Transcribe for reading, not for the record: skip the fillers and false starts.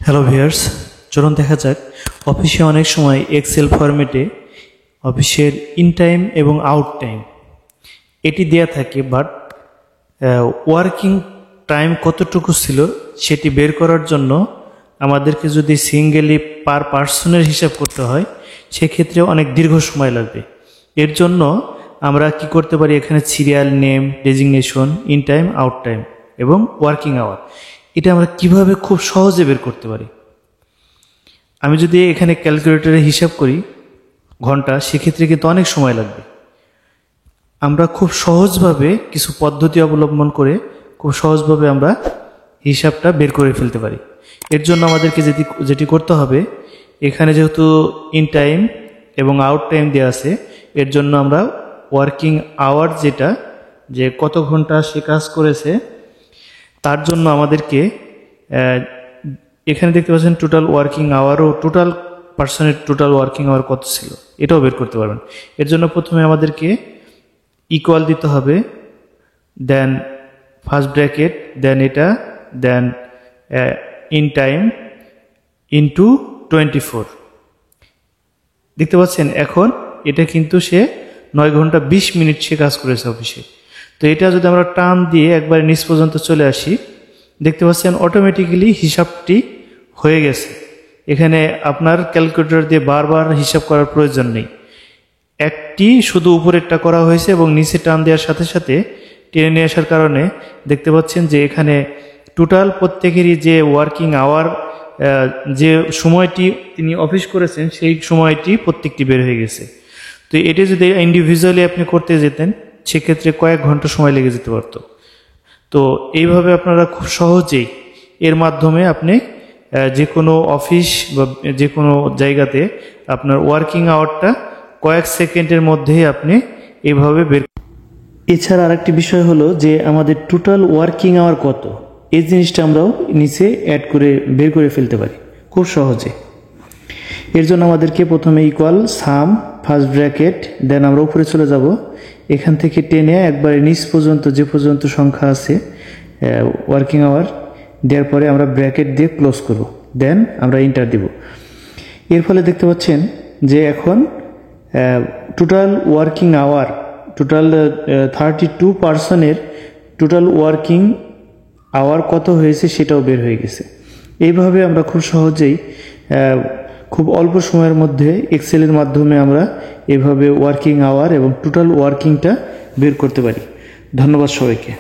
Hello viewers, চলুন দেখা যাক অফিসে অনেক সময় এক্সেল ফরম্যাটে অফিসের ইন টাইম এবং আউট টাইম এটি দেয়া থাকে, বাট ওয়ার্কিং টাইম কতটুকু ছিল সেটি বের করার জন্য আমাদেরকে যদি সিঙ্গেলি পার পার্সনের হিসাব করতে হয় সেক্ষেত্রে অনেক দীর্ঘ সময় লাগবে। এর জন্য আমরা কি করতে পারি, এখানে serial name, designation, in time, out time এবং ওয়ার্কিং আওয়ার, এটা আমরা কিভাবে খুব সহজে বের করতে পারি। আমি যদি এখানে ক্যালকুলেটরে হিসাব করি ঘন্টা, সেক্ষেত্রে কিন্তু অনেক সময় লাগবে। আমরা খুব সহজভাবে কিছু পদ্ধতি অবলম্বন করে খুব সহজভাবে আমরা হিসাবটা বের করে ফেলতে পারি। এর জন্য আমাদেরকে যেটি করতে হবে, এখানে যেহেতু ইন টাইম এবং আউট টাইম দেওয়া আছে, এর জন্য আমরা ওয়ার্কিং আওয়ার যে কত ঘন্টা সে কাজ করেছে তার জন্য আমাদেরকে এখানে দেখতে পাচ্ছেন টোটাল ওয়ার্কিং আওয়ার ও টোটাল পার্সনের টোটাল ওয়ার্কিং আওয়ার কত ছিল এটাও বের করতে পারবেন। এর জন্য প্রথমে আমাদেরকে ইকুয়াল দিতে হবে, দেন ফার্স্ট ব্র্যাকেট, দেন এটা, দেন ইন টাইম ইন্টু 24। দেখতে পাচ্ছেন এখন এটা কিন্তু সে 9 ঘন্টা 20 মিনিট সে কাজ করেছে অফিসে। তো এটা যদি আমরা টান দিয়ে একবার নিচ পর্যন্ত চলে আসি, দেখতে পাচ্ছেন অটোমেটিক্যালি হিসাবটি হয়ে গেছে। এখানে আপনার ক্যালকুলেটর দিয়ে বারবার হিসাব করার প্রয়োজন নেই, একটি শুধু উপরেরটা করা হয়েছে এবং নিচে টান দেওয়ার সাথে সাথে টেনে নিয়ে আসার কারণে দেখতে পাচ্ছেন যে এখানে টোটাল প্রত্যেকেরই যে ওয়ার্কিং আওয়ার, যে সময়টি তিনি অফিস করেছেন সেই সময়টি প্রত্যেকটি বের হয়ে গেছে। তো এটা যদি ইন্ডিভিজুয়ালি আপনি করতে যেতেন সেক্ষেত্রে কয়েক ঘন্টা সময় লেগে যেতে পারত। তো এইভাবে আপনারা খুব সহজেই এর মাধ্যমে আপনি যে কোনো অফিস বা যে কোনো জায়গাতে আপনার ওয়ার্কিং আওয়ারটা কয়েক সেকেন্ডের মধ্যেই আপনি এইভাবে বের। এছাড়া আরেকটি বিষয় হলো যে আমাদের টোটাল ওয়ার্কিং আওয়ার কত, এই জিনিসটা আমরাও নিচে অ্যাড করে বের করে ফেলতে পারি খুব সহজে। এর জন্য আমাদেরকে প্রথমে ইকুয়াল সাম ফার্স্ট ব্র্যাকেট, দেন আমরা উপরে চলে যাব, এখান থেকে টেনে একবারে নিচ পর্যন্ত যে পর্যন্ত সংখ্যা আছে ওয়ার্কিং আওয়ার দেওয়ার পরে আমরা ব্র্যাকেট দিয়ে ক্লোজ করব, দেন আমরা ইন্টার দিব। এর ফলে দেখতে পাচ্ছেন যে এখন টোটাল ওয়ার্কিং আওয়ার, টোটাল 32 পার্সনের টোটাল ওয়ার্কিং আওয়ার কত হয়েছে সেটাও বের হয়ে গেছে। এইভাবে আমরা খুব সহজেই খুব অল্প সময়ের মধ্যে এক্সেলের মাধ্যমে আমরা এভাবে ওয়ার্কিং আওয়ার এবং টোটাল ওয়ার্কিংটা বের করতে পারি। ধন্যবাদ সবাইকে।